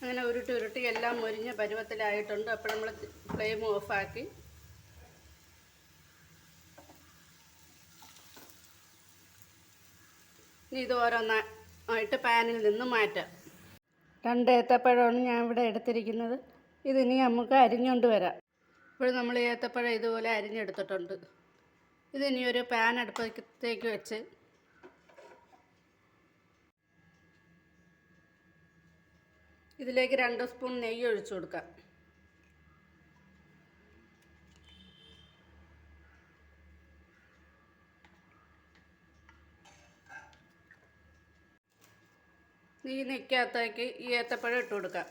അങ്ങനെ ഉരുട്ടി ഉരുട്ടി എല്ലാം മൊരിഞ്ഞ പരുവത്തിലായിട്ടുണ്ട്. അപ്പോൾ നമ്മൾ ഫ്ലെയിം ഓഫാക്കി ഇനി ഇത് ഓരോന്നായിട്ട് പാനിൽ നിന്ന് മാറ്റാം. 2 ഏത്തപ്പഴമാണ് ഞാൻ ഇവിടെ എടുത്തിരിക്കുന്നത്. ഇതിനി നമുക്ക് അരിഞ്ഞുകൊണ്ട് വരാം. ഇപ്പോൾ നമ്മൾ ഏത്തപ്പഴം ഇതുപോലെ അരിഞ്ഞെടുത്തിട്ടുണ്ട്. ഇതിനി ഒരു പാൻ അടുപ്പത്തേക്ക് വെച്ച് ഇതിലേക്ക് 2 സ്പൂൺ നെയ്യ് ഒഴിച്ചു കൊടുക്കാം. ഈ നെയ്ക്കകത്തേക്ക് ഈ ഏത്തപ്പഴം ഇട്ട് കൊടുക്കാം.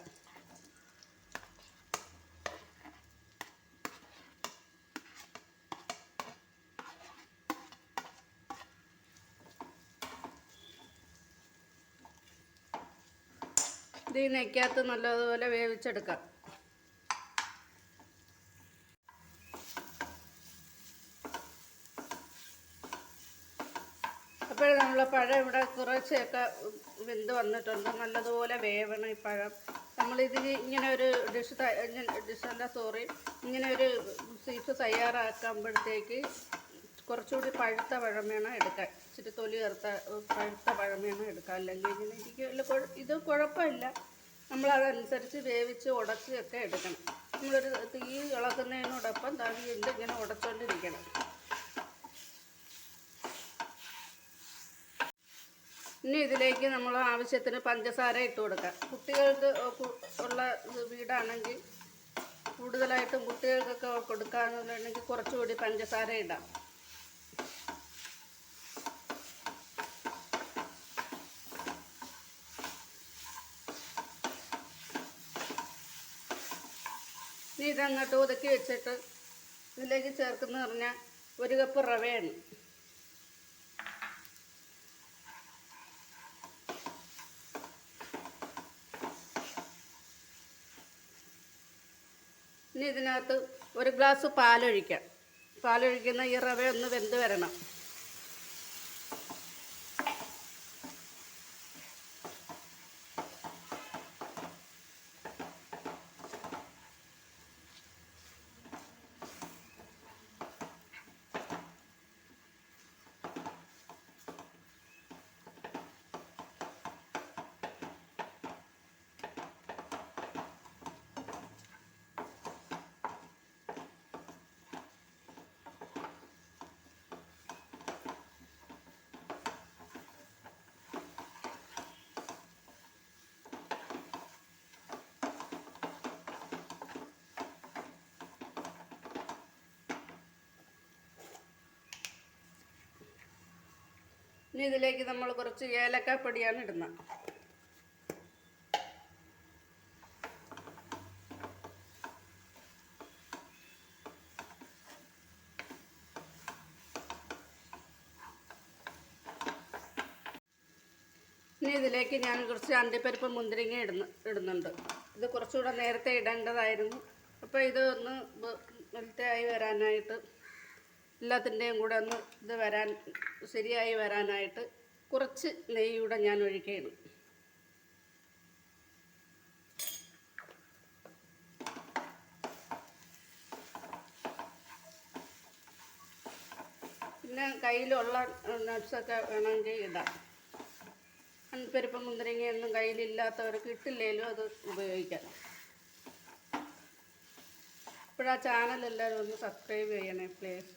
ഇത് ഈ നെയ്ക്കകത്ത് നല്ലതുപോലെ വേവിച്ചെടുക്കാം. അപ്പോൾ നമ്മളെ പഴം ഇവിടെ കുറച്ചൊക്കെ വെന്ത് വന്നിട്ടുണ്ട്. നല്ലതുപോലെ വേവണം ഈ പഴം. നമ്മളിതിന് ഇങ്ങനെ ഒരു ഇങ്ങനെ ഒരു സ്വീറ്റ് തയ്യാറാക്കുമ്പോഴത്തേക്ക് കുറച്ചുകൂടി പഴുത്ത പഴം വേണം എടുക്കാൻ. ഇച്ചിരി തൊലി ചേർത്ത പഴുത്ത പഴം വേണം എടുക്കാൻ. അല്ലെങ്കിൽ ഇങ്ങനെ ഇത് കുഴപ്പമില്ല. നമ്മളതനുസരിച്ച് വേവിച്ച് ഉടച്ചൊക്കെ എടുക്കണം. നമ്മളൊരു തീ ഇളക്കുന്നതിനോടൊപ്പം ഇങ്ങനെ ഉടച്ചുകൊണ്ടിരിക്കണം. ഇനി ഇതിലേക്ക് നമ്മൾ ആവശ്യത്തിന് പഞ്ചസാര ഇട്ട് കൊടുക്കാം. കുട്ടികൾക്ക് ഉള്ള വീടാണെങ്കിൽ കൂടുതലായിട്ടും കുട്ടികൾക്കൊക്കെ കൊടുക്കാമെന്നുണ്ടെങ്കിൽ കുറച്ചുകൂടി പഞ്ചസാര ഇടാം. ഇനി ഇതങ്ങോട്ട് ഒതുക്കി വെച്ചിട്ട് ഇതിലേക്ക് ചേർക്കുന്ന പറഞ്ഞാൽ 1 കപ്പ് റവയാണ്. ഇനി ഇതിനകത്ത് 1 ഗ്ലാസ് പാലൊഴിക്കാം. പാലൊഴിക്കുന്ന ഈ റവ ഒന്ന് വെന്ത് വരണം. ഇനി ഇതിലേക്ക് നമ്മൾ കുറച്ച് ഏലക്കാപ്പൊടിയാണ് ഇടുന്നത്. ഇനി ഇതിലേക്ക് ഞാൻ കുറച്ച് അണ്ടിപ്പരിപ്പ് മുന്തിരിങ്ങ ഇടുന്നുണ്ട്. ഇത് കുറച്ചുകൂടെ നേരത്തെ ഇടേണ്ടതായിരുന്നു. അപ്പോൾ ഇതൊന്ന് മെൽറ്റായി വരാനായിട്ട്, എല്ലാത്തിൻ്റെയും കൂടെ ഒന്ന് ശരിയായി വരാനായിട്ട് കുറച്ച് നെയ്യൂടെ ഞാൻ ഒഴിക്കുകയാണ്. പിന്നെ കയ്യിലുള്ള നട്ട്സൊക്കെ വേണമെങ്കിൽ ഇടാം. അണ്ടിപ്പരിപ്പ് മുന്തിരിങ്ങയൊന്നും കയ്യിലില്ലാത്തവർക്ക് ഇട്ടില്ലേലും അത് ഉപയോഗിക്കാം. ഇപ്പോഴാ ചാനൽ എല്ലാവരും ഒന്ന് സബ്സ്ക്രൈബ് ചെയ്യണേ പ്ലീസ്.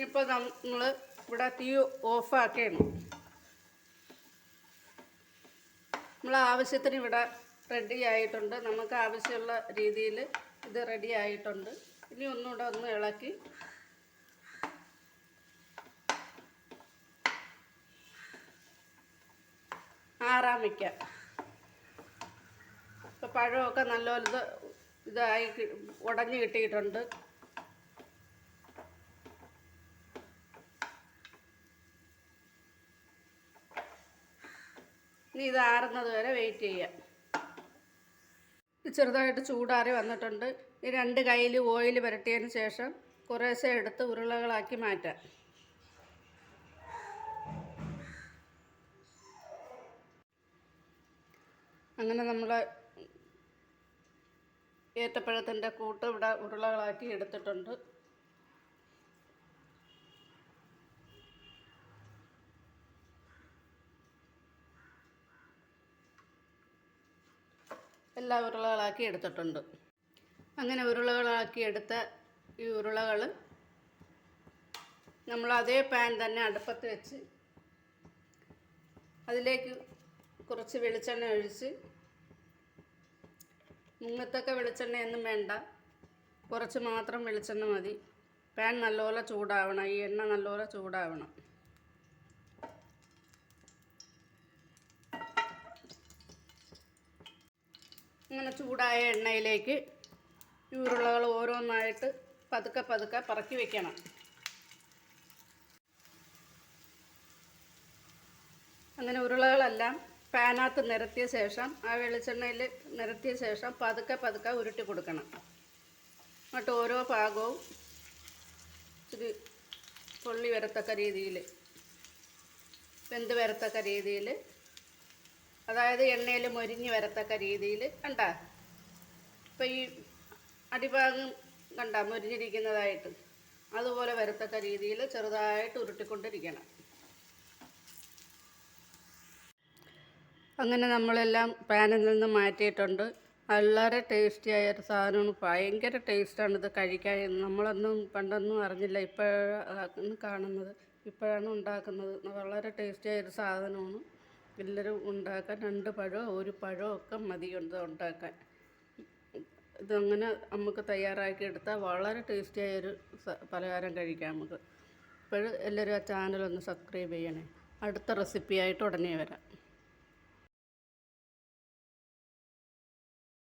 ഇപ്പോൾ നമ്മൾ ഇവിടെ തീ ഓഫാക്കുകയാണ്. നമ്മൾ ആവശ്യത്തിന് ഇവിടെ റെഡി ആയിട്ടുണ്ട്. നമുക്ക് ആവശ്യമുള്ള രീതിയിൽ ഇത് റെഡി ആയിട്ടുണ്ട്. ഇനി ഒന്നുകൂടെ ഒന്ന് ഇളക്കി ആറാൻ വയ്ക്കാം. ഇപ്പോൾ പഴമൊക്കെ നല്ലപോലെ ഇതായി ഉടഞ്ഞ് കിട്ടിയിട്ടുണ്ട്. ഇനി ഇത് ആറുന്നത് വരെ വെയിറ്റ് ചെയ്യാം. ചെറുതായിട്ട് ചൂടാറി വന്നിട്ടുണ്ട്. ഈ 2 കയ്യിൽ ഓയിൽ പുരട്ടിയതിന് ശേഷം കുറേശ്ശെ എടുത്ത് ഉരുളകളാക്കി മാറ്റാം. അങ്ങനെ നമ്മൾ ഏത്തപ്പഴത്തിൻ്റെ കൂട്ട് ഇവിടെ ഉരുളകളാക്കി എടുത്തിട്ടുണ്ട്. എല്ലാ ഉരുളകളാക്കി എടുത്തിട്ടുണ്ട്. അങ്ങനെ ഉരുളകളാക്കി എടുത്ത ഈ ഉരുളകൾ നമ്മൾ അതേ പാൻ തന്നെ അടുപ്പത്ത് വെച്ച് അതിലേക്ക് കുറച്ച് വെളിച്ചെണ്ണ ഒഴിച്ച്, മുങ്ങത്തൊക്കെ വെളിച്ചെണ്ണയൊന്നും വേണ്ട, കുറച്ച് മാത്രം വെളിച്ചെണ്ണ മതി. പാൻ നല്ലപോലെ ചൂടാവണം, ഈ എണ്ണ നല്ലപോലെ ചൂടാവണം. അങ്ങനെ ചൂടായ എണ്ണയിലേക്ക് ഈ ഉരുളകൾ ഓരോന്നായിട്ട് പതുക്കെ പതുക്കെ പറക്കി വെക്കണം. അങ്ങനെ ഉരുളകളെല്ലാം പാനകത്ത് നിരത്തിയ ശേഷം, ആ വെളിച്ചെണ്ണയിൽ നിരത്തിയ ശേഷം പതുക്കെ പതുക്കെ ഉരുട്ടി കൊടുക്കണം. എന്നിട്ട് ഓരോ ഭാഗവും ഇച്ചിരി പൊള്ളി വരത്തക്ക രീതിയിൽ, വെന്ത് വരത്തക്ക രീതിയിൽ, അതായത് എണ്ണയിൽ മൊരിഞ്ഞ് വരത്തക്ക രീതിയിൽ കണ്ട. ഇപ്പം ഈ അടിഭാഗം കണ്ട മൊരിഞ്ഞിരിക്കുന്നതായിട്ട്, അതുപോലെ വരത്തക്ക രീതിയിൽ ചെറുതായിട്ട് ഉരുട്ടിക്കൊണ്ടിരിക്കണം. അങ്ങനെ നമ്മളെല്ലാം പാനിൽ നിന്ന് മാറ്റിയിട്ടുണ്ട്. വളരെ ടേസ്റ്റിയായ ഒരു സാധനമാണ്, ഭയങ്കര ടേസ്റ്റാണിത് കഴിക്കാൻ. നമ്മളൊന്നും പണ്ടൊന്നും അറിഞ്ഞില്ല, ഇപ്പോഴാണ് കാണുന്നത്, ഇപ്പോഴാണ് ഉണ്ടാക്കുന്നത്. വളരെ ടേസ്റ്റിയായ ഒരു സാധനമാണ്. എല്ലാവരും ഉണ്ടാക്കാൻ 2 പഴമോ 1 പഴമോ ഒക്കെ മതി ഉണ്ടാക്കാൻ. ഇതങ്ങനെ നമുക്ക് തയ്യാറാക്കി എടുത്താൽ വളരെ ടേസ്റ്റിയായൊരു പലഹാരം കഴിക്കാം നമുക്ക്. ഇപ്പോഴും എല്ലാവരും ആ ചാനലൊന്ന് സബ്സ്ക്രൈബ് ചെയ്യണേ. അടുത്ത റെസിപ്പിയായിട്ട് ഉടനെ വരാം.